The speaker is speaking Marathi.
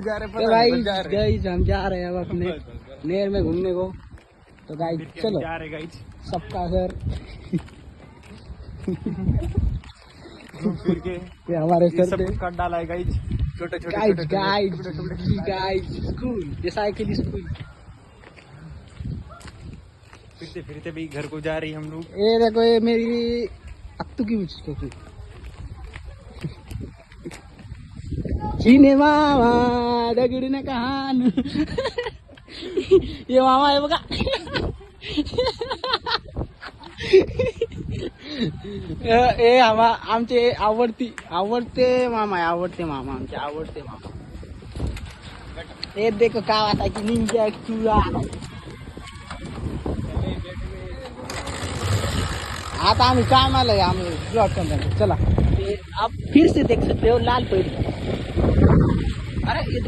तो गाइस हम जा रहे हैं अब अपने नहर में घूमने को। तो गाइस चलो जा रहे गाइस सबका घर फिर के ये हमारे ये सर सब पे कुछ काट डाला है गाइस। छोटे गाइस स्कूल ये साइकिल स्कूल। फिरते फिरते भी घर को जा रही हम लोग। ये देखो ये मेरी अत्तू की मुझको चीने मामा दगड़ी ने कहान ये मामा आहे बघा हे आमचे आवडते मामा आहे आवडते मामा आमचे आवडते मामा। हे देखो कावासाकी निंजा चुरा। आता आम्ही कामाला आहे आम्ही ब्लॉक करणार चला। अब फिर से देख सकते हो लाल पेड़। अरे ये